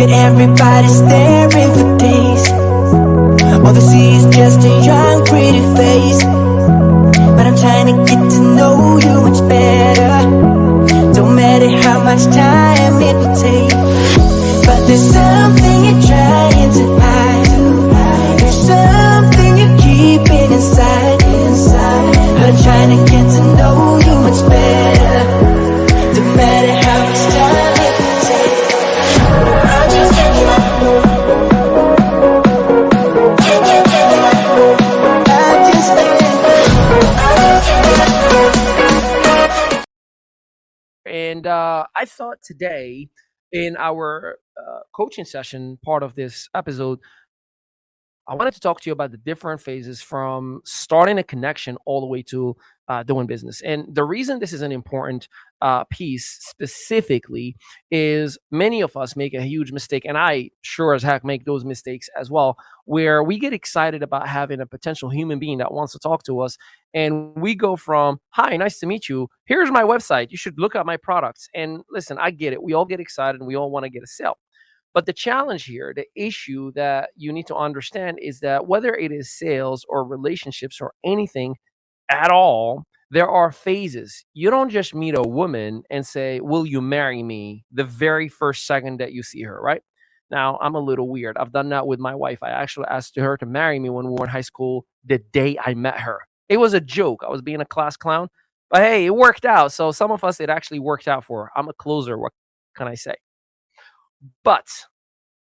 Got everybody staring for days. All they see is just a young pretty face. But I'm trying to get to know you much better. Don't matter how much time it will take. But there's something you're trying to hide. There's something you're keeping inside. But I'm trying to get to know you much better. Don't matter how much time it will take. I just can't I just And I thought today in our coaching session, part of this episode, I wanted to talk to you about the different phases from starting a connection all the way to doing business. And the reason this is an important piece specifically is many of us make a huge mistake, and I sure as heck make those mistakes as well, where we get excited about having a potential human being that wants to talk to us. And we go from, hi, nice to meet you. Here's my website. You should look at my products. And listen, I get it. We all get excited and we all want to get a sale. But the challenge here, the issue that you need to understand is that whether it is sales or relationships or anything at all, there are phases. You don't just meet a woman and say, will you marry me the very first second that you see her, right? Now, I'm a little weird. I've done that with my wife. I actually asked her to marry me when we were in high school the day I met her. It was a joke. I was being a class clown. But hey, it worked out. So some of us, it actually worked out for. I'm a closer. What can I say? But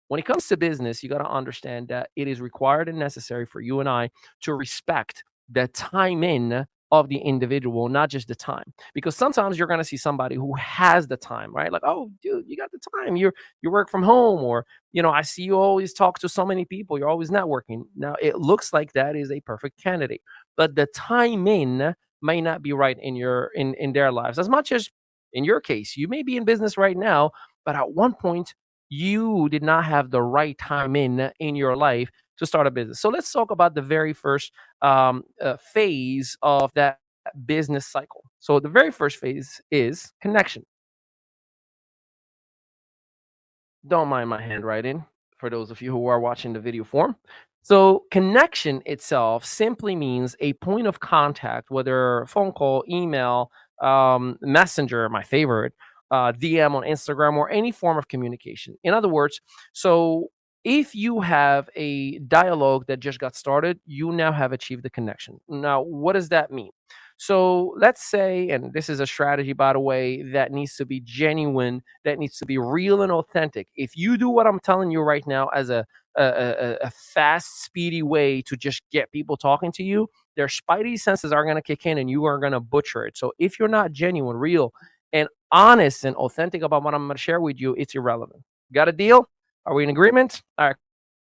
when it comes to business, you got to understand that it is required and necessary for you and I to respect the time in of the individual, not just the time. Because sometimes you're going to see somebody who has the time, right? Like, oh, dude, you got the time. You work from home, or I see you always talk to so many people. You're always networking. Now, it looks like that is a perfect candidate, but the time in may not be right in their lives as much as in your case. You may be in business right now, but at one point you did not have the right time in your life to start a business. So let's talk about the very first phase of that business cycle. So the very first phase is connection. Don't mind my handwriting for those of you who are watching the video form. So connection itself simply means a point of contact, whether phone call, email, messenger, my favorite, DM on Instagram, or any form of communication. In other words, so if you have a dialogue that just got started, you now have achieved the connection. Now, what does that mean? So let's say, and this is a strategy, by the way, that needs to be genuine, that needs to be real and authentic. If you do what I'm telling you right now as a fast, speedy way to just get people talking to you, their spidey senses are going to kick in and you are going to butcher it. So if you're not genuine, real, and honest and authentic about what I'm going to share with you, it's irrelevant. Got a deal? Are we in agreement? All right.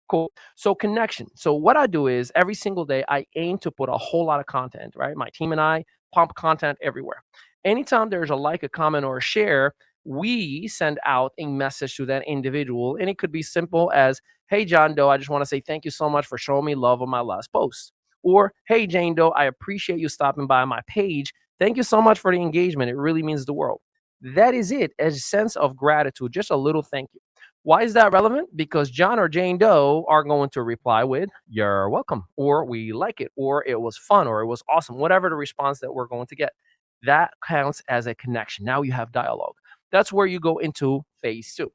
Cool. So connection. So what I do is every single day I aim to put a whole lot of content, right? My team and I pump content everywhere. Anytime there's a like, a comment, or a share, we send out a message to that individual. And it could be simple as, hey, John Doe, I just want to say thank you so much for showing me love on my last post. Or, hey, Jane Doe, I appreciate you stopping by my page. Thank you so much for the engagement. It really means the world. That is it. A sense of gratitude, just a little thank you. Why is that relevant? Because John or Jane Doe are going to reply with, you're welcome, or we like it, or it was fun, or it was awesome, whatever the response that we're going to get. That counts as a connection. Now you have dialogue. That's where you go into phase two.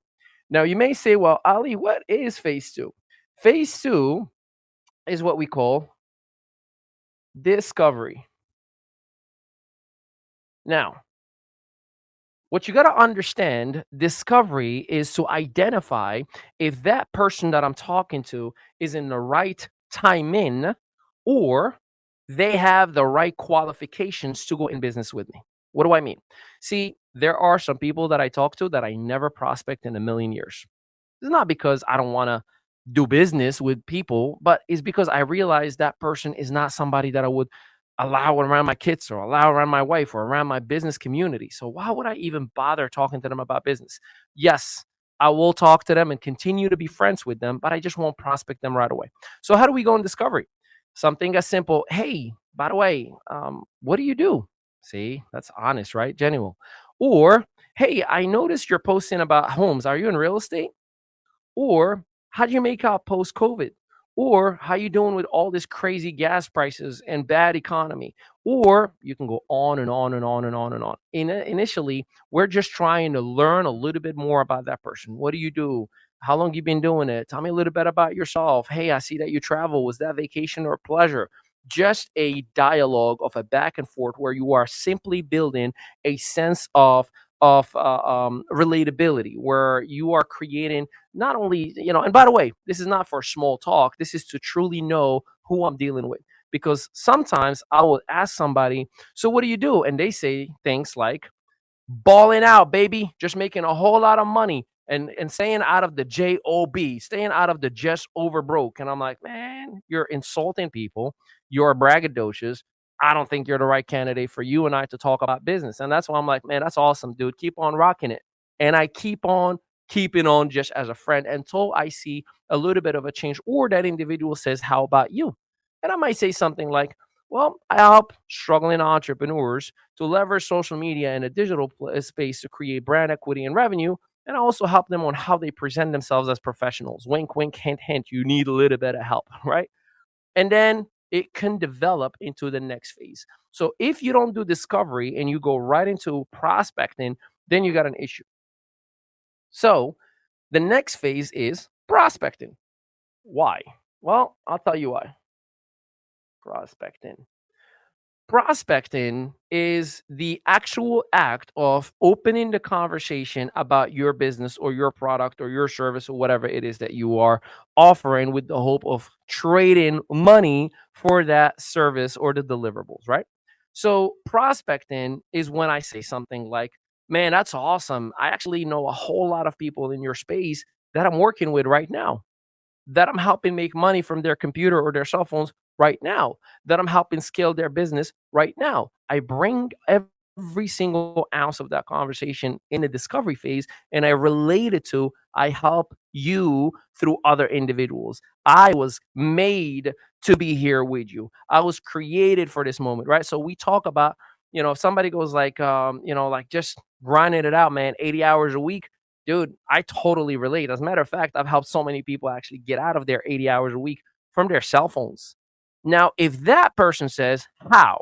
Now you may say, well, Ali, what is phase two? Phase two is what we call discovery. Now, what you got to understand, discovery is to identify if that person that I'm talking to is in the right time in, or they have the right qualifications to go in business with me. What do I mean? See, there are some people that I talk to that I never prospect in a million years. It's not because I don't want to do business with people, but it's because I realize that person is not somebody that I would allow around my kids or allow around my wife or around my business community. So why would I even bother talking to them about business? Yes, I will talk to them and continue to be friends with them, but I just won't prospect them right away. So how do we go in discovery? Something as simple, hey, by the way, what do you do? See, that's honest, right? Genuine. Or, hey, I noticed you're posting about homes. Are you in real estate? Or how do you make out post COVID? Or how you doing with all this crazy gas prices and bad economy? Or you can go on and on and on and on and on. Initially, we're just trying to learn a little bit more about that person. What do you do? How long you been doing it? Tell me a little bit about yourself. Hey, I see that you travel. Was that vacation or pleasure? Just a dialogue of a back and forth where you are simply building a sense of relatability, where you are creating not only, and by the way, this is not for small talk. This is to truly know who I'm dealing with. Because sometimes I will ask somebody, so what do you do? And they say things like, balling out, baby, just making a whole lot of money and staying out of the job, staying out of the just over broke. And I'm like, man, you're insulting people, you're braggadocious. I don't think you're the right candidate for you and I to talk about business. And that's why I'm like, man, that's awesome, dude, keep on rocking it. And I keep on keeping on just as a friend until I see a little bit of a change, or that individual says, how about you? And I might say something like, well, I help struggling entrepreneurs to leverage social media and a digital space to create brand equity and revenue. And I also help them on how they present themselves as professionals. Wink, wink, hint, hint. You need a little bit of help, right? And then it can develop into the next phase. So if you don't do discovery and you go right into prospecting, then you got an issue. So the next phase is prospecting. Why? Well, I'll tell you why. Prospecting. Prospecting is the actual act of opening the conversation about your business or your product or your service or whatever it is that you are offering, with the hope of trading money for that service or the deliverables, right? So, prospecting is when I say something like, man, that's awesome. I actually know a whole lot of people in your space that I'm working with right now, that I'm helping make money from their computer or their cell phones right now, that I'm helping scale their business right now. I bring every single ounce of that conversation in the discovery phase, and I relate it to, I help you through other individuals. I was made to be here with you. I was created for this moment, right? So we talk about, if somebody goes like, like just grinding it out, man, 80 hours a week. Dude, I totally relate. As a matter of fact, I've helped so many people actually get out of their 80 hours a week from their cell phones. Now, if that person says, how?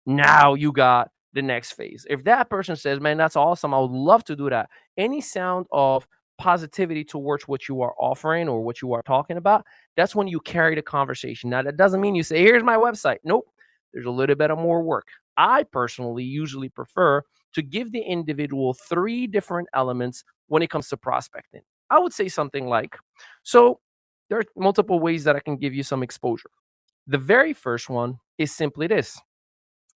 Now you got the next phase. If that person says, man, that's awesome, I would love to do that. Any sound of positivity towards what you are offering or what you are talking about, that's when you carry the conversation. Now, that doesn't mean you say, here's my website. Nope. There's a little bit of more work. I personally usually prefer to give the individual three different elements when it comes to prospecting. I would say something like, so there are multiple ways that I can give you some exposure. The very first one is simply this: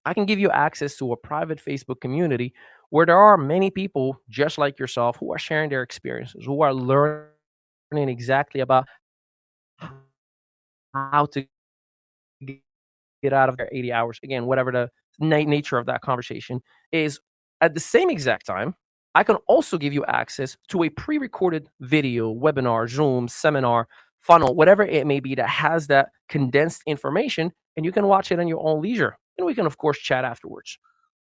I can give you access to a private Facebook community where there are many people just like yourself who are sharing their experiences, who are learning exactly about how to get out of their 80 hours. Again, whatever the nature of that conversation is. At the same exact time, I can also give you access to a pre recorded video, webinar, Zoom, seminar, funnel, whatever it may be, that has that condensed information, and you can watch it on your own leisure. And we can, of course, chat afterwards.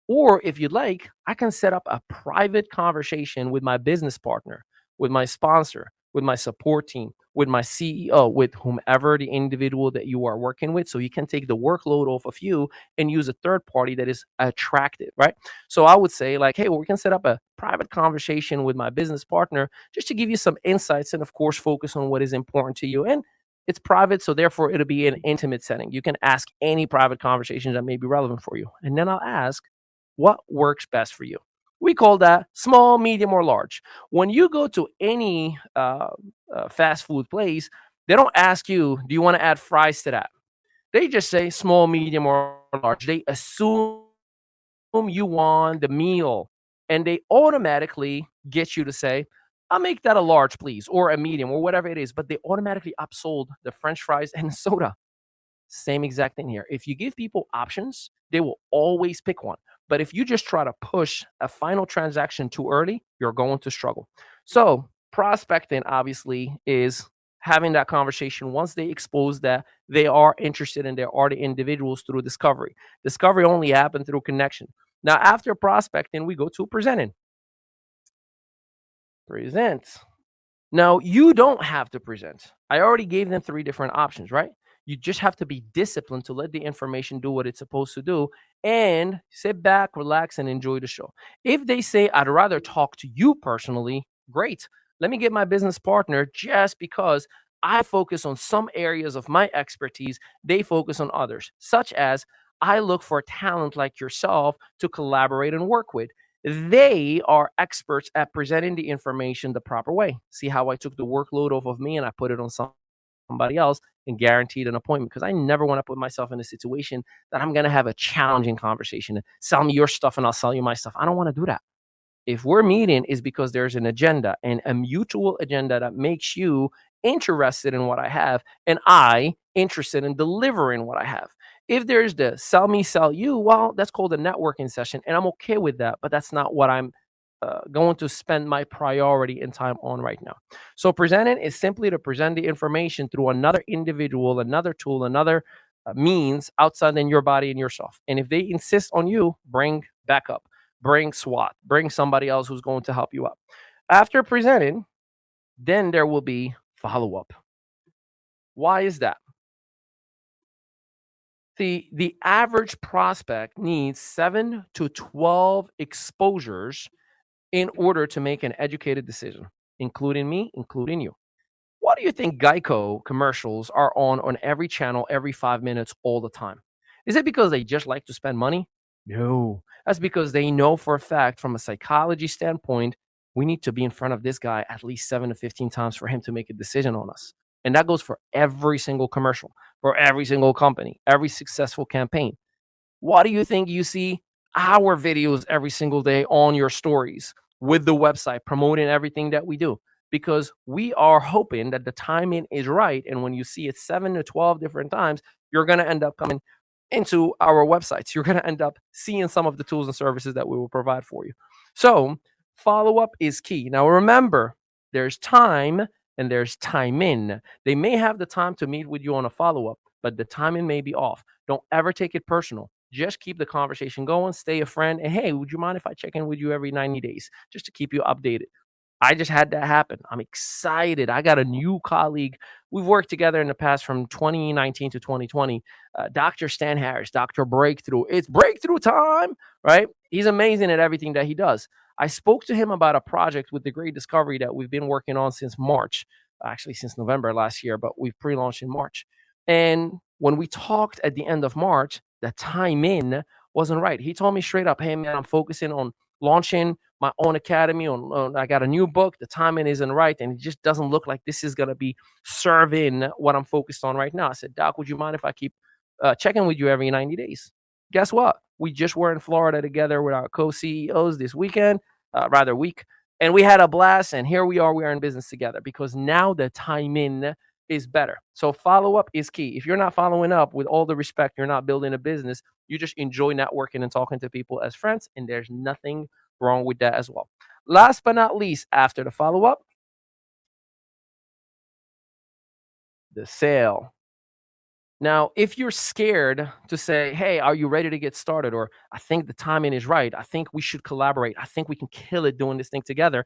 Or if you'd like, I can set up a private conversation with my business partner, with my sponsor, with my support team, with my CEO, with whomever the individual that you are working with. So you can take the workload off of you and use a third party that is attractive, right? So I would say, like, hey, well, we can set up a private conversation with my business partner just to give you some insights and, of course, focus on what is important to you. And it's private, so therefore it'll be an intimate setting. You can ask any private conversations that may be relevant for you. And then I'll ask, what works best for you? We call that small, medium, or large. When you go to any fast food place, they don't ask you, do you want to add fries to that? They just say small, medium, or large. They assume you want the meal, and they automatically get you to say, I'll make that a large, please, or a medium, or whatever it is. But they automatically upsold the French fries and soda. Same exact thing here. If you give people options, they will always pick one. But if you just try to push a final transaction too early, you're going to struggle. So, prospecting obviously is having that conversation once they expose that they are interested and they are the individuals through discovery. Discovery only happened through connection. Now, after prospecting, we go to presenting. Present. Now, you don't have to present. I already gave them three different options, right? You just have to be disciplined to let the information do what it's supposed to do and sit back, relax, and enjoy the show. If they say, I'd rather talk to you personally, great. Let me get my business partner just because I focus on some areas of my expertise, they focus on others, such as I look for talent like yourself to collaborate and work with. They are experts at presenting the information the proper way. See how I took the workload off of me and I put it on somebody else and guaranteed an appointment, because I never want to put myself in a situation that I'm going to have a challenging conversation. Sell me your stuff and I'll sell you my stuff. I don't want to do that. If we're meeting is because there's an agenda and a mutual agenda that makes you interested in what I have and I interested in delivering what I have. If there's the sell me, sell you, well, that's called a networking session and I'm okay with that, but that's not what I'm going to spend my priority and time on right now. So presenting is simply to present the information through another individual, another tool, another means outside than your body and yourself. And if they insist on you, bring backup, bring SWAT, bring somebody else who's going to help you out. After presenting, then there will be follow up. Why is that? The average prospect needs 7 to 12 exposures in order to make an educated decision, including me, including you. Why do you think Geico commercials are on every channel every 5 minutes all the time? Is it because they just like to spend money? No. That's because they know for a fact, from a psychology standpoint, we need to be in front of this guy at least 7 to 15 times for him to make a decision on us. And that goes for every single commercial, for every single company, every successful campaign. Why do you think you see our videos every single day on your stories with the website promoting everything that we do? Because we are hoping that the timing is right. And when you see it 7 to 12 different times, you're going to end up coming into our websites. You're going to end up seeing some of the tools and services that we will provide for you. So, follow up is key. Now, remember, there's time and there's time in. They may have the time to meet with you on a follow up, but the timing may be off. Don't ever take it personal. Just keep the conversation going, stay a friend. And hey, would you mind if I check in with you every 90 days just to keep you updated? I just had that happen. I'm excited. I got a new colleague. We've worked together in the past from 2019 to 2020. Dr. Stan Harris, Dr. Breakthrough. It's breakthrough time, right? He's amazing at everything that he does. I spoke to him about a project with the Great Discovery that we've been working on since March, actually since November last year, but we've pre-launched in March. And when we talked at the end of March, the time in wasn't right. He told me straight up, hey man, I'm focusing on launching my own academy. I got a new book. The timing isn't right, and it just doesn't look like this is gonna be serving what I'm focused on right now. I said, Doc, would you mind if I keep checking with you every 90 days? Guess what? We just were in Florida together with our co-CEOs this weekend, rather week, and we had a blast. And here we are. We are in business together because now the timing is better. So follow up is key. If you're not following up, with all the respect, you're not building a business. You just enjoy networking and talking to people as friends, and there's nothing wrong with that as well. Last but not least, after the follow up, the sale. Now, if you're scared to say, hey, are you ready to get started? Or I think the timing is right. I think we should collaborate. I think we can kill it doing this thing together.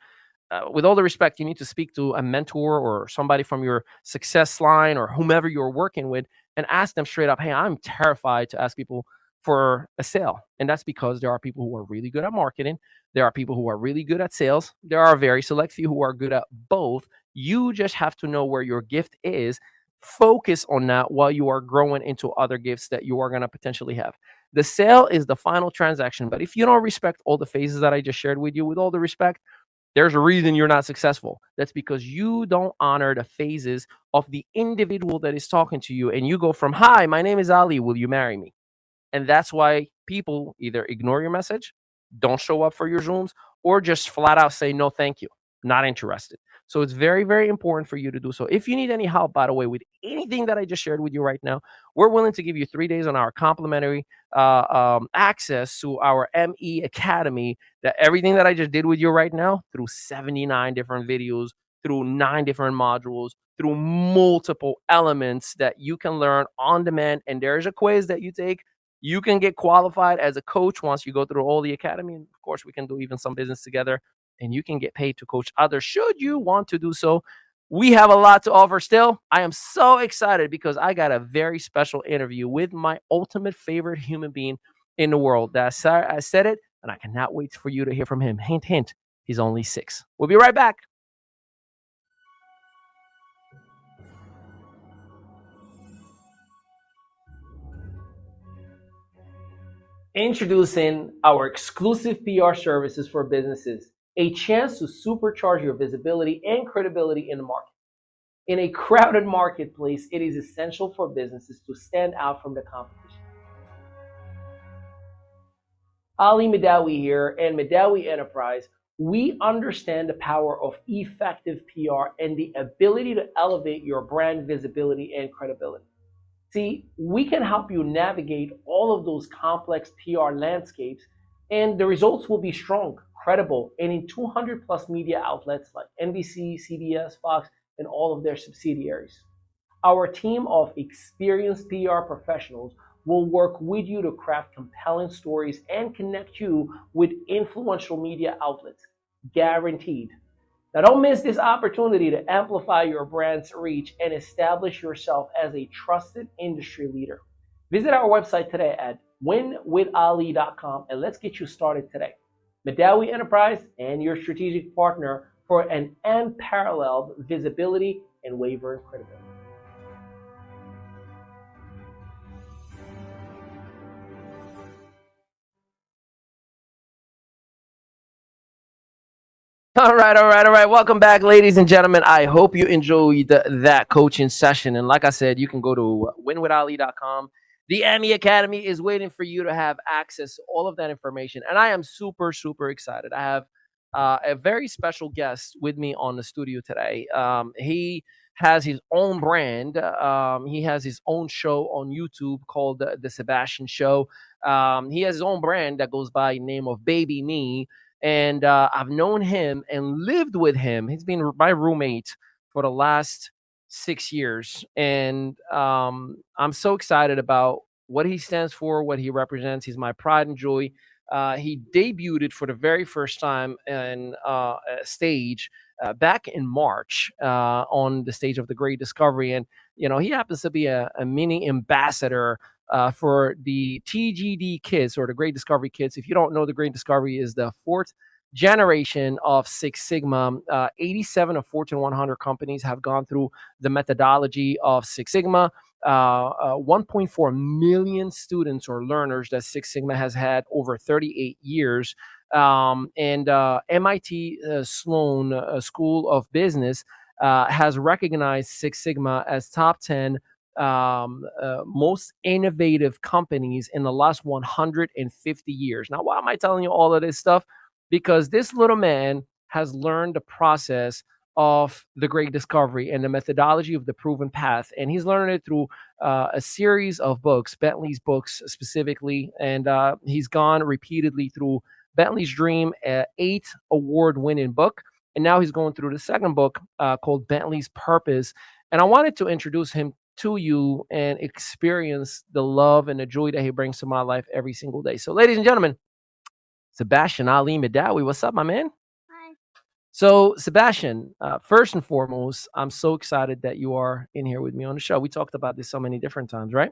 With all the respect, you need to speak to a mentor or somebody from your success line or whomever you're working with and ask them straight up, hey, I'm terrified to ask people for a sale. And that's because there are people who are really good at marketing. There are people who are really good at sales. There are very select few who are good at both. You just have to know where your gift is. Focus on that while you are growing into other gifts that you are going to potentially have. The sale is the final transaction. But if you don't respect all the phases that I just shared with you, with all the respect, there's a reason you're not successful. That's because you don't honor the phases of the individual that is talking to you. And you go from, hi, my name is Ali. Will you marry me? And that's why people either ignore your message, don't show up for your Zooms, or just flat out say, no, thank you, not interested. So it's very, very important for you to do so. If you need any help, by the way, with anything that I just shared with you right now, we're willing to give you 3 days on our complimentary access to our ME Academy. That everything that I just did with you right now, through 79 different videos, through 9 different modules, through multiple elements that you can learn on demand. And there's a quiz that you take. You can get qualified as a coach once you go through all the academy. And of course, we can do even some business together. and you can get paid to coach others should you want to do so. We have a lot to offer still. I am so excited because I got a very special interview with my ultimate favorite human being in the world. I said it, and I cannot wait for you to hear from him. Hint, hint, he's only 6. We'll be right back. Introducing our exclusive PR services for businesses, a chance to supercharge your visibility and credibility in the market. In a crowded marketplace, it is essential for businesses to stand out from the competition. Ali Mehdaoui here and Mehdaoui Enterprise. We understand the power of effective PR and the ability to elevate your brand visibility and credibility. See, we can help you navigate all of those complex PR landscapes, and the results will be strong, credible, and in 200 plus media outlets like NBC, CBS, Fox, and all of their subsidiaries. Our team of experienced PR professionals will work with you to craft compelling stories and connect you with influential media outlets, guaranteed. Now, don't miss this opportunity to amplify your brand's reach and establish yourself as a trusted industry leader. Visit our website today at winwithali.com and let's get you started today. Mehdaoui Enterprise and your strategic partner for an unparalleled visibility and wavering credibility. All right. Welcome back, ladies and gentlemen. I hope you enjoyed that coaching session. And like I said, you can go to winwithali.com. The Emmy Academy is waiting for you to have access to all of that information. And I am super, super excited. I have a very special guest with me on the studio today. He has his own brand. He has his own show on YouTube called The Sebastian Show. He has his own brand that goes by the name of Baby Me, and I've known him and lived with him. He's been my roommate for the last 6 years, and I'm so excited about what he stands for, what he represents. He's my pride and joy. He debuted for the very first time in a stage back in March on the stage of the Great Discovery, and he happens to be a mini ambassador for the TGD Kids or the Great Discovery Kids. If you don't know, the Great Discovery is the fourth generation of Six Sigma. 87 of Fortune 100 companies have gone through the methodology of Six Sigma. 1.4 million students or learners that Six Sigma has had over 38 years. And MIT Sloan School of Business has recognized Six Sigma as top 10 most innovative companies in the last 150 years. Now, why am I telling you all of this stuff? Because this little man has learned the process of the Great Discovery and the methodology of the proven path. And he's learned it through a series of books, Bentley's books specifically. And he's gone repeatedly through Bentley's Dream, 8 award-winning book. And now he's going through the second book called Bentley's Purpose. And I wanted to introduce him to you and experience the love and the joy that he brings to my life every single day. So, ladies and gentlemen, Sebastian Ali Mehdaoui, what's up, my man? Hi. So, Sebastian, first and foremost, I'm so excited that you are in here with me on the show. We talked about this so many different times, right?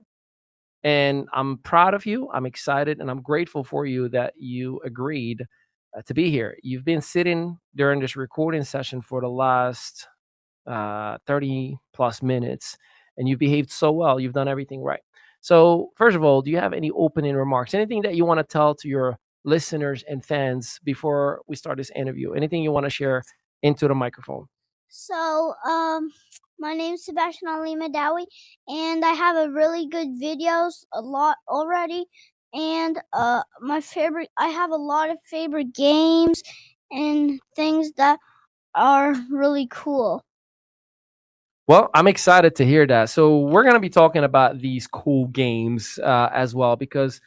And I'm proud of you. I'm excited and I'm grateful for you that you agreed to be here. You've been sitting during this recording session for the last 30 plus minutes, and you've behaved so well. You've done everything right. So, first of all, do you have any opening remarks? Anything that you want to tell to your listeners and fans before we start this interview? Anything you want to share into the microphone? So, my name is Sebastian Ali Mehdaoui, and I have a really good videos, a lot already. And I have a lot of favorite games and things that are really cool. Well, I'm excited to hear that. So we're going to be talking about these cool games as well because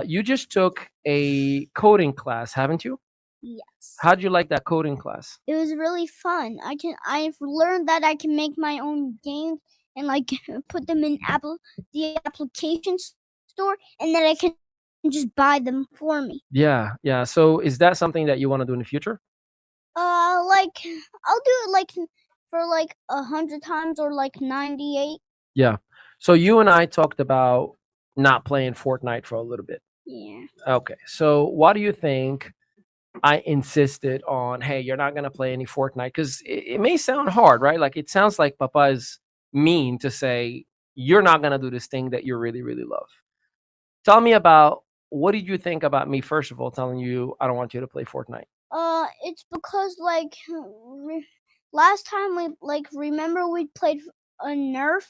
you just took a coding class, haven't you? Yes. How'd you like that coding class? It was really fun. I've learned that I can make my own games and like put them in the application store, and then I can just buy them for me. Yeah. So is that something that you want to do in the future? Like I'll do it like for like 100 times or like 98. Yeah. So you and I talked about not playing Fortnite for a little bit. Yeah. Okay. So why do you think I insisted on, hey, you're not gonna play any Fortnite? Because it may sound hard, right? Like it sounds like Papa is mean to say you're not gonna do this thing that you really, really love. Tell me about what did you think about me, first of all, telling you I don't want you to play Fortnite? It's because like last time we like remember we played a Nerf.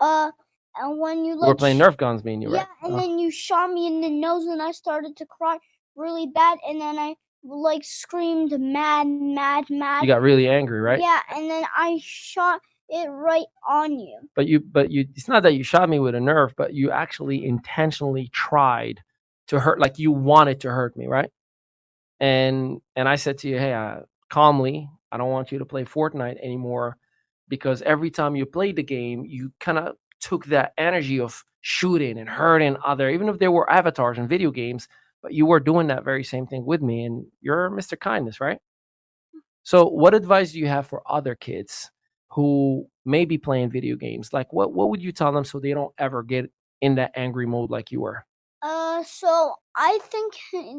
Uh, and when you We're like playing Nerf guns, me and you, yeah, right? and then you shot me in the nose, and I started to cry really bad, and then I like screamed mad, mad, You mad. got really angry, right? Yeah, and then I shot it right on you. But you it's not that you shot me with a Nerf, but you actually intentionally tried to hurt, like you wanted to hurt me, right? And I said to you, hey, calmly, I don't want you to play Fortnite anymore, because every time you played the game, you kind of took that energy of shooting and hurting other, even if there were avatars in video games, but you were doing that very same thing with me, and you're Mr. Kindness, right? So, what advice do you have for other kids who may be playing video games? Like, what would you tell them so they don't ever get in that angry mode like you were? So I think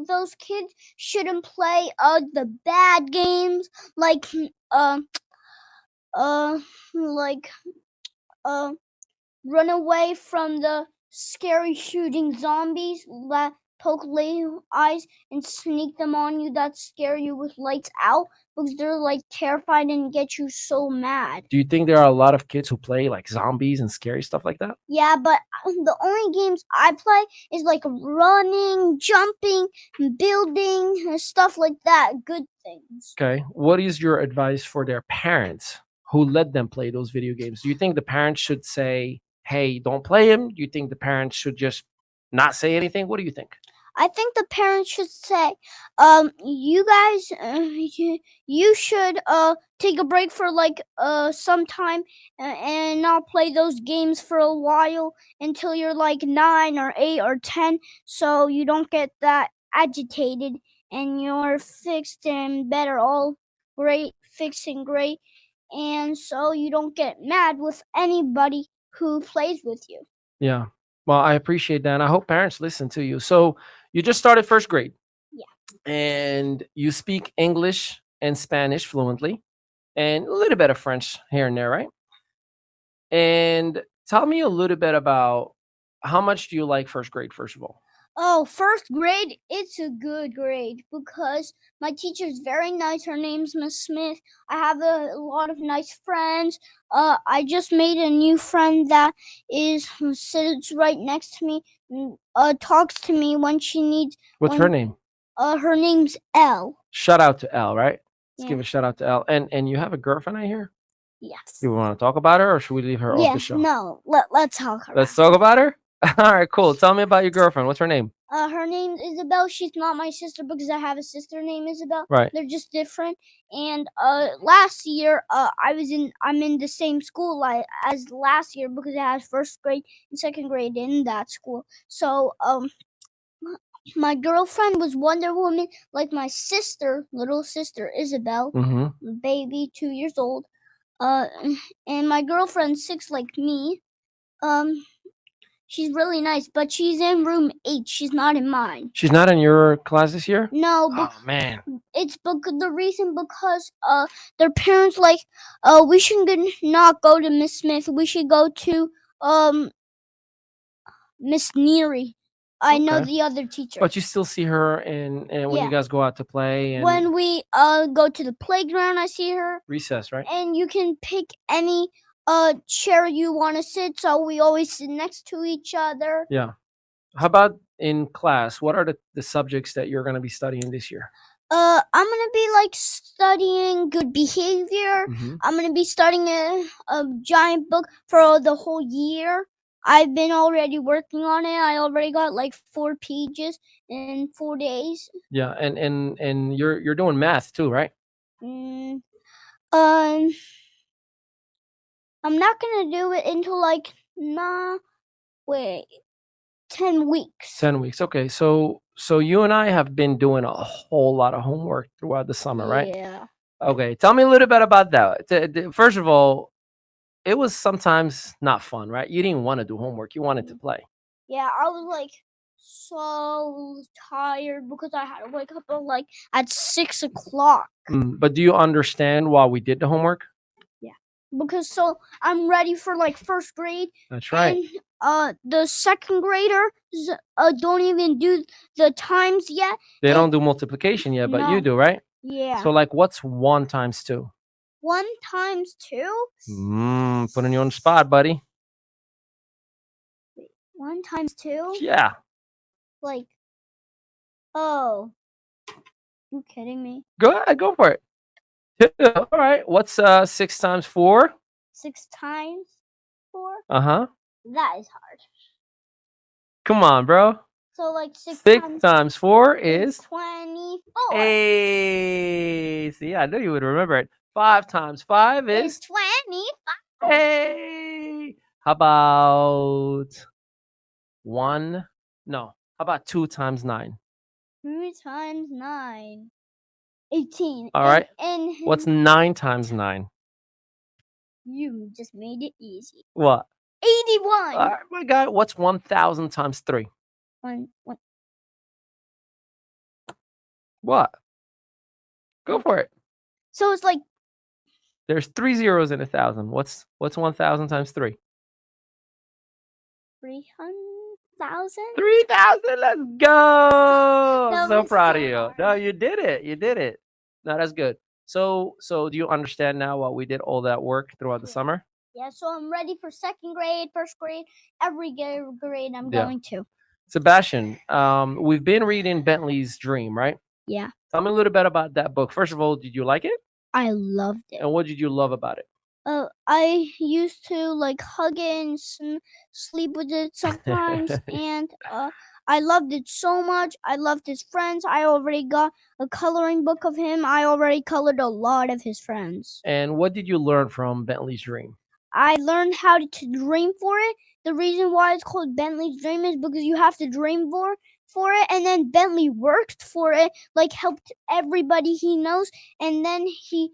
those kids shouldn't play the bad games like uh like uh run away from the scary shooting zombies that poke little eyes and sneak them on you that scare you with lights out because they're like terrified and get you so mad. Do you think there are a lot of kids who play like zombies and scary stuff like that? Yeah, but the only games I play is like running, jumping, building, and stuff like that. Good things. Okay. What is your advice for their parents who let them play those video games? Do you think the parents should say, hey, don't play them? Do you think the parents should just not say anything? What do you think? I think the parents should say, you guys, you should take a break for like some time and not play those games for a while until you're like 9 or 8 or 10, so you don't get that agitated and you're fixed and better, all great, fixed and great, and so you don't get mad with anybody who plays with you. Yeah. Well, I appreciate that. And I hope parents listen to you. So you just started first grade Yeah. and you speak English and Spanish fluently and a little bit of French here and there, right? And tell me a little bit about how much do you like first grade, first of all? Oh, first grade, it's a good grade because my teacher's very nice. Her name's Miss Smith. I have a lot of nice friends. I just made a new friend that sits right next to me, talks to me when she needs. What's her name? Her name's Elle. Shout out to Elle, right? Let's Yeah. give a shout out to Elle. And you have a girlfriend, I hear? Yes. You want to talk about her, or should we leave her off the show? No. Let's talk about. Let's talk about her. All right, cool. Tell me about your girlfriend. What's her name? Her name's Isabel. She's not my sister because I have a sister named Isabel. Right. They're just different. And last year, I'm in the same school as last year because I had first grade and second grade in that school. So my girlfriend was Wonder Woman, like my sister, little sister Isabel, Mm-hmm. baby, 2 years old. And my girlfriend's 6 like me. She's really nice, but she's in room 8. She's not in mine. She's not in your class this year? No, Oh, man. it's the reason because their parents like we should not go to Miss Smith. We should go to Miss Neary. I know Okay. the other teacher. But you still see her and when Yeah. you guys go out to play and When we go to the playground, I see her. recess, right? And you can pick any chair you want to sit, so we always sit next to each other. Yeah. How about in class? What are the subjects that you're going to be studying this year? I'm gonna be like studying good behavior. Mhm. I'm gonna be studying a giant book for the whole year. I've been already working on it. I already got like 4 pages in 4 days. Yeah, and you're doing math too, right? Mm, um, I'm not gonna do it until like 10 weeks. 10 weeks. Okay. So So you and I have been doing a whole lot of homework throughout the summer, right? Yeah. Okay, tell me a little bit about that. First of all, it was sometimes not fun, right? You didn't want to do homework; you wanted to play. Yeah, I was like so tired because I had to wake up at 6 o'clock. But do you understand why we did the homework? Yeah, because so I'm ready for like first grade. That's right. And the second graders don't even do the times yet. They don't and- do multiplication yet, but you No. do, right? Yeah. So, like, what's 1 times 2? 1 times 2. Putting you on the spot, buddy. 1 times 2. Yeah. Like, oh, you kidding me? Go ahead, go for it. 2. All right. What's 6 times 4? 6 times 4. Uh-huh. That is hard. Come on, bro. So like 6 6 times 4 is 24. Hey. See, I knew you would remember it. 5 times 5 It's is 25. Hey. How about 1? No. How about 2 times 9? 2 times 9. 18. All right. And What's 9 times 9? you just made it easy. What? 81. All right, my guy. What's 1,000 times 3? One. What? Go for it. So it's like There's 3 zeros in 1,000. What's 1,000 times 3? 300,000. 3,000. Let's go. That So was proud so of you. hard. No, you did it. You did it. No, that's good. So do you understand now why we did all that work throughout the summer? Yeah, so I'm ready for second grade, first grade, every grade I'm Yeah. going to. Sebastian, we've been reading Bentley's Dream, right? Yeah, Tell me a little bit about that book. First of all, did you like it? I loved it. And what did you love about it? I used to like hug it and sleep with it sometimes, and I loved it so much. I loved his friends. I already got a coloring book of him. I already colored a lot of his friends. And what did you learn from Bentley's Dream? I learned how to dream for it. The reason why it's called Bentley's Dream is because you have to dream for it, and then Bentley worked for it, like helped everybody he knows, and then he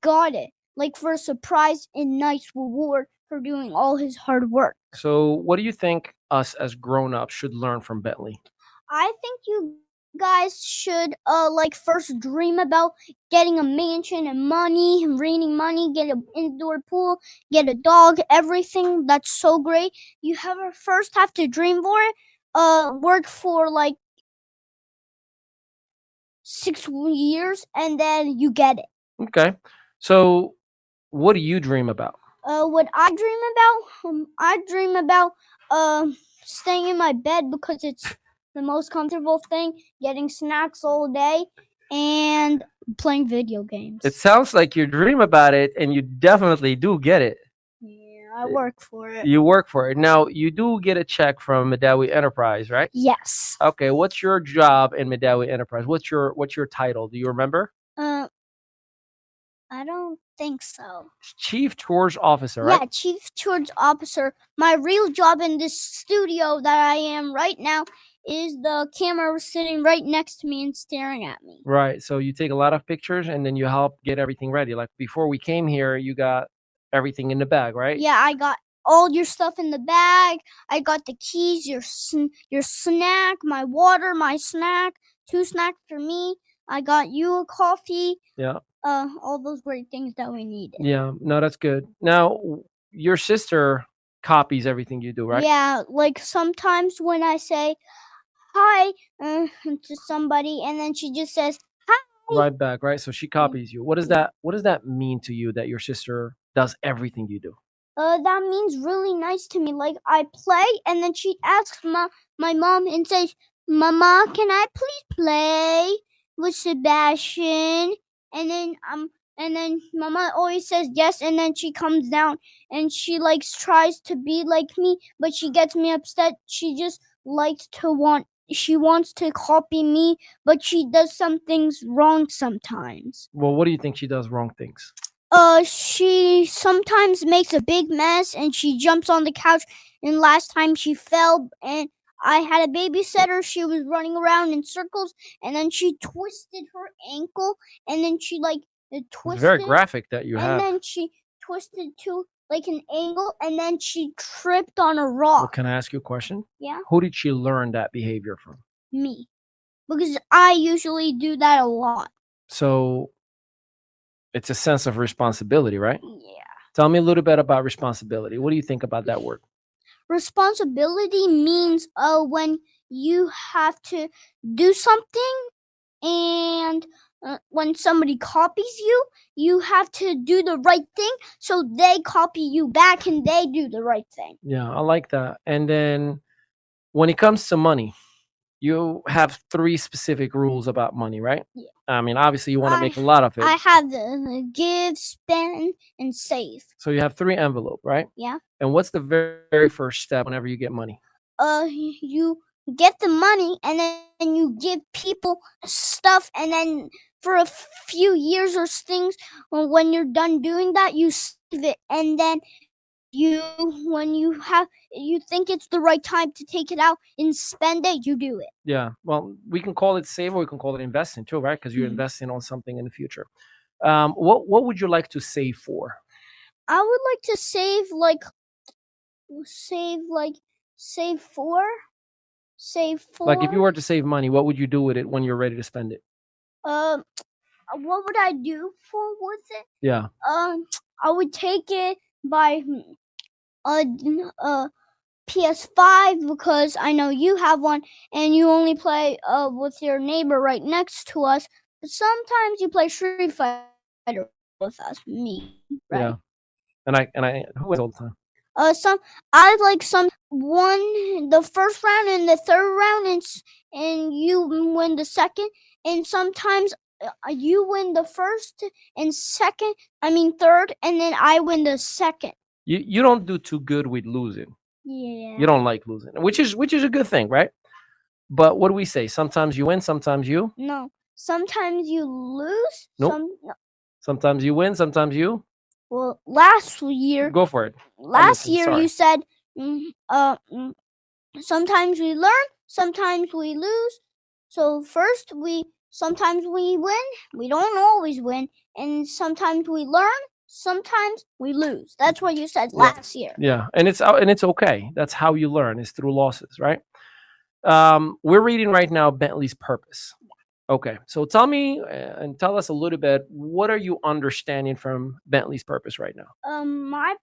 got it, like for a surprise and nice reward for doing all his hard work. So what do you think us as grown-ups should learn from Bentley? I think you guys should like first dream about getting a mansion and money, raining money, get an indoor pool, get a dog, everything. That's so great. You first have to dream for it. Work for like 6 years and then you get it. Okay. So what do you dream about? What I dream about staying in my bed because it's the most comfortable thing, getting snacks all day and playing video games. It sounds like you dream about it and you definitely do get it. Yeah, I work for it. You work for it. Now, you do get a check from Mehdaoui Enterprise, right? Yes. Okay, what's your job in Mehdaoui Enterprise? What's your title? Do you remember? I don't think so. Chief Tours Officer, right? Yeah, Chief Tours Officer. My real job in this studio that I am right now is the camera sitting right next to me and staring at me. Right. So you take a lot of pictures and then you help get everything ready. Like before we came here, you got everything in the bag, right? Yeah, I got all your stuff in the bag. I got the keys, your snack, my water, my snack, 2 snacks for me. I got you a coffee. Yeah. All those great things that we needed. Yeah. No, that's good. Now, your sister copies everything you do, right? Yeah, like sometimes when I say hi to somebody and then she just says hi. Right back, right? So she copies you. What does that mean to you that your sister does everything you do? That means really nice to me. Like I play and then she asks my mom and says, "Mama, can I please play with Sebastian?" And then Mama always says yes, and then she comes down and she like tries to be like me, but she gets me upset. She just she wants to copy me, but she does some things wrong sometimes. Well, what do you think she does wrong things? She sometimes makes a big mess and she jumps on the couch, and last time she fell and I had a babysitter. She was running around in circles, and then she twisted her ankle, and then she It's twisted, very graphic that you and have. then she twisted to like an angle, and then she tripped on a Well, rock. can I ask you a question? Yeah, Who did she learn that behavior from? me, because I usually do that a lot. So it's a sense of responsibility, right? Yeah. Tell me a little bit about responsibility. What do you think about that word? Responsibility means when you have to do something, and when somebody copies you, you have to do the right thing, so they copy you back and they do the right thing. Yeah, I like that. And then when it comes to money, you have 3 specific rules about money, right? Yeah. I mean, obviously you want to I make a lot of it. I have the give, spend, and save. So you have 3 envelope, right? Yeah. And what's the very first step whenever you get money? You get the money, and then you give people stuff, and then for a few years or things, when you're done doing that, you save it, and then when you think it's the right time to take it out and spend it, you do it. Yeah. Well, we can call it save or we can call it investing too, right? Because you're Mhm. investing on something in the future. What would you like to save for? I would like to save for Like if you were to save money, what would you do with it when you're ready to spend it? um what would I do with it? Yeah. I would take it by a PS5, because I know you have one and you only play with your neighbor right next to us. But sometimes you play Street Fighter with us, me, right? Yeah. And I who wins all the time? Some I like some won the first round and the third round, and you win the second. And sometimes you win the first and second. I mean third, and then I win the second. You don't do too good with losing. Yeah. You don't like losing, which is a good thing, right? But what do we say? Sometimes you win, sometimes you. No. Sometimes you lose. Nope. Sometimes you win, sometimes you. Well, last year, Go for it. last listening, year sorry. you said, sometimes we learn, sometimes we lose. So first sometimes we win, we don't always win, and sometimes we learn, sometimes we lose. That's what you said Yeah. last year. Yeah, and it's okay. That's how you learn. Is through losses, right? We're reading right now Bentley's Purpose. Okay, so tell me and tell us a little bit. What are you understanding from Bentley's Purpose right now? My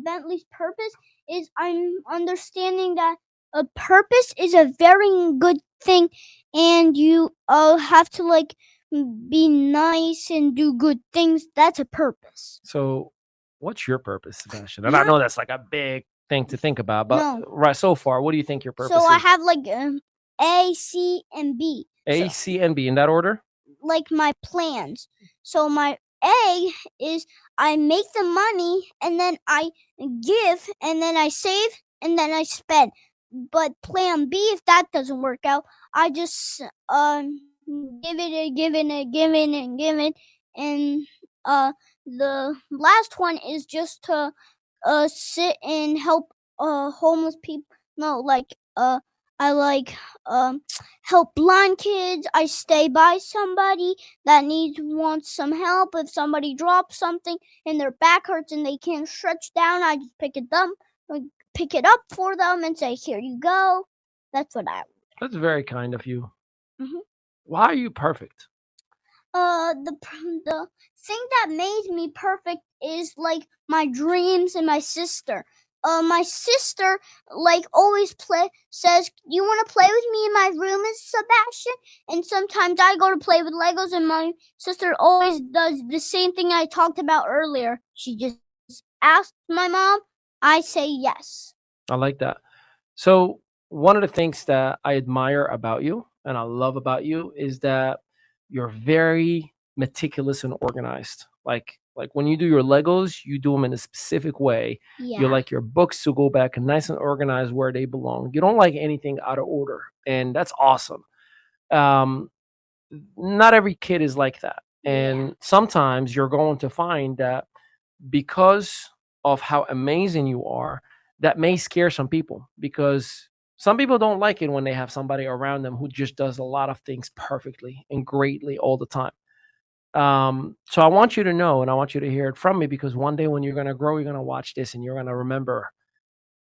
Bentley's purpose is, I'm understanding that a purpose is a very good thing, and you have to be nice and do good things. That's a purpose. So, what's your purpose, Sebastian? And I know that's like a big thing to think about, but No. right so far, what do you think your purpose So is? I have A, C, and B. A, C, and B in that order. Like my plans. So my A is I make the money, and then I give, and then I save, and then I spend. But plan B, if that doesn't work out, I just give it and give it and give it and give it. And the last one is just to sit and help homeless people. No, I help blind kids. I stay by somebody that wants some help. If somebody drops something and their back hurts and they can't stretch down, I just pick it up for them and say, "Here you go." That's what I. That's very kind of you. Mhm. Why are you perfect? The thing that made me perfect is my dreams and my sister. My sister always says, "You want to play with me in my room, Sebastian?" And sometimes I go to play with Legos, and my sister always does the same thing I talked about earlier. She just asks my mom. I say yes. I like that. So, one of the things that I admire about you and I love about you is that you're very meticulous and organized. Like when you do your Legos, you do them in a specific way. Yeah. You like your books to go back and nice and organized where they belong. You don't like anything out of order, and that's awesome. Um, Not every kid is like that, and sometimes you're going to find that because of how amazing you are, that may scare some people because Some people don't like it when they have somebody around them who just does a lot of things perfectly and greatly all the time. So I want you to know, and I want you to hear it from me, because one day when you're going to grow, you're going to watch this and you're going to remember,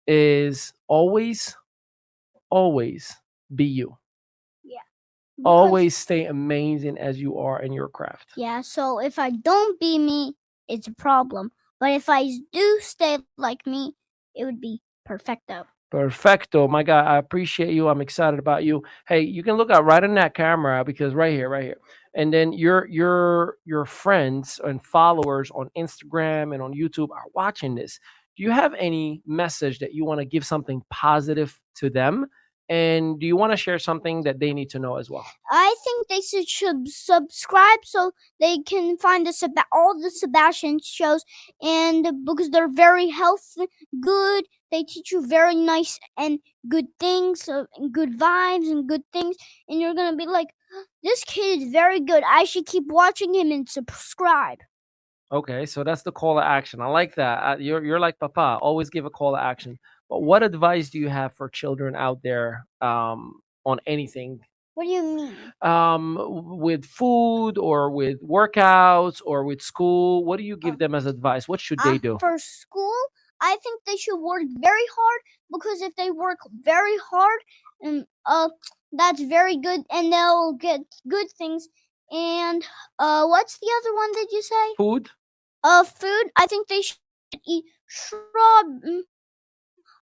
is always be you. Yeah. Always stay amazing as you are in your craft. Yeah, so if I don't be me, it's a problem. But if I do stay like me, it would be perfecto. Perfecto, my guy. I appreciate you. I'm excited about you. Hey, you can look out right in that camera, because right here. And then your friends and followers on Instagram and on YouTube are watching this. Do you have any message that you want to give, something positive to them? And do you want to share something that they need to know as well? I think they should subscribe so they can find all the Sebastian shows, and because they're very healthy, good. They teach you very nice and good things, and good vibes and good things, and you're gonna be like, this kid is very good. I should keep watching him and subscribe. Okay, so that's the call to action. I like that. You're like Papa. Always give a call to action. But what advice do you have for children out there, on anything, What do you mean? with food or with workouts or with school? What do you give them as advice? What should they do? For school, I think they should work very hard, because if they work very hard, and that's very good, and they'll get good things. And what's the other one did you say? Food? Food. I think they should eat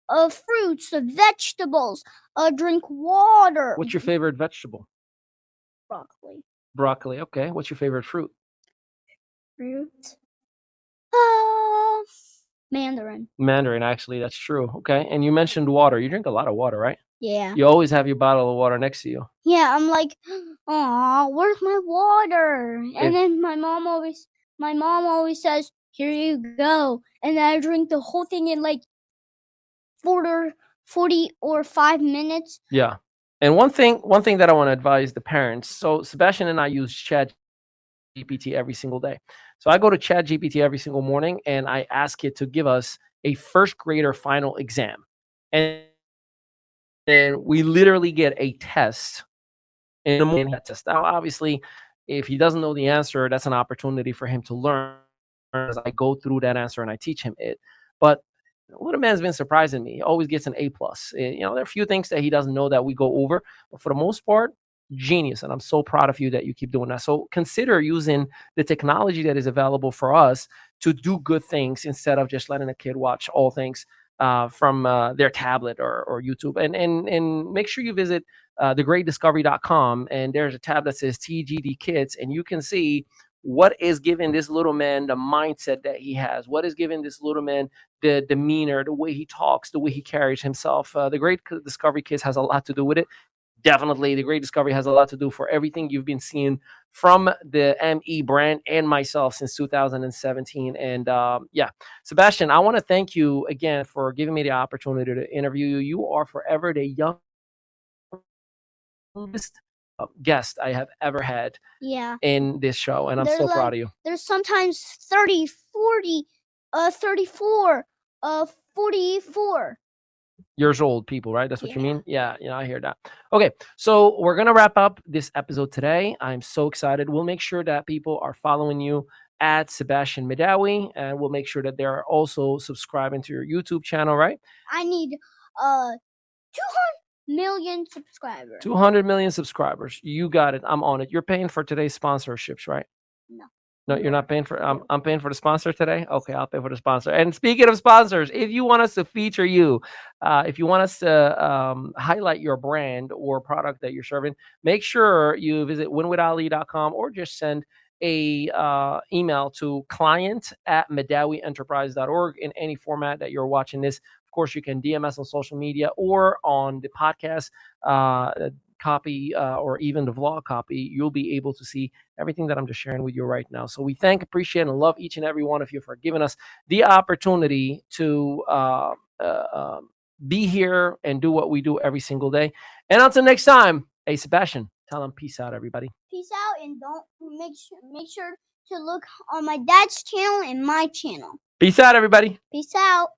fruits, vegetables, drink water. What's your favorite vegetable? Broccoli. Broccoli. Okay. What's your favorite fruit? Fruit. Mandarin. Mandarin, actually. That's true. Okay. And you mentioned water. You drink a lot of water, right? Yeah. You always have your bottle of water next to you. Yeah, I'm like, "Aw, where's my water?" If- And then my mom always says, "Here you go." And then I drink the whole thing in like 40 or 5 minutes. Yeah. And one thing that I want to advise the parents. So Sebastian and I use Chat GPT every single day. So I go to Chat GPT every single morning and I ask it to give us a first grader final exam. And then we literally get a test in the morning. That test. Now, obviously, if he doesn't know the answer, that's an opportunity for him to learn as I go through that answer and I teach him it. But little man's been surprising me. He always gets an A plus. There are a few things that he doesn't know that we go over, but for the most part, genius. And I'm so proud of you that you keep doing that. So consider using the technology that is available for us to do good things instead of just letting a kid watch all things from their tablet or YouTube. And make sure you visit thegreatdiscovery.com, and there's a tab that says TGD Kids, and you can see what is giving this little man the mindset that he has, what is giving this little man the demeanor, the way he talks, the way he carries himself. The Great Discovery Kids has a lot to do with it. Definitely, the Great Discovery has a lot to do for everything you've been seeing from the ME brand and myself since 2017. And yeah, Sebastian, I want to thank you again for giving me the opportunity to interview you. You are forever the youngest guest I have ever had in this show, and I'm so proud of you. There's sometimes 30, 40, 34, 44 years old people, right? That's what you mean? Yeah, I hear that. Okay, so we're gonna wrap up this episode today. I'm so excited. We'll make sure that people are following you at Sebastian Mehdaoui, and we'll make sure that they're also subscribing to your YouTube channel, right? I need 200 million subscribers. 200 million subscribers. You got it. I'm on it. You're paying for today's sponsorships, right? No, you're not paying for. I'm paying for the sponsor today. Okay, I'll pay for the sponsor. And speaking of sponsors, if you want us to feature you, if you want us to highlight your brand or product that you're serving, make sure you visit winwithali.com or just send a email to client@mehdaouienterprise.org in any format that you're watching this. Of course, you can DM us on social media or on the podcast copy or even the vlog copy. You'll be able to see everything that I'm just sharing with you right now. So we thank, appreciate, and love each and every one of you for giving us the opportunity to be here and do what we do every single day. And until next time, hey, Sebastian, tell them peace out, everybody. Peace out, and don't make sure to look on my dad's channel and my channel. Peace out, everybody. Peace out.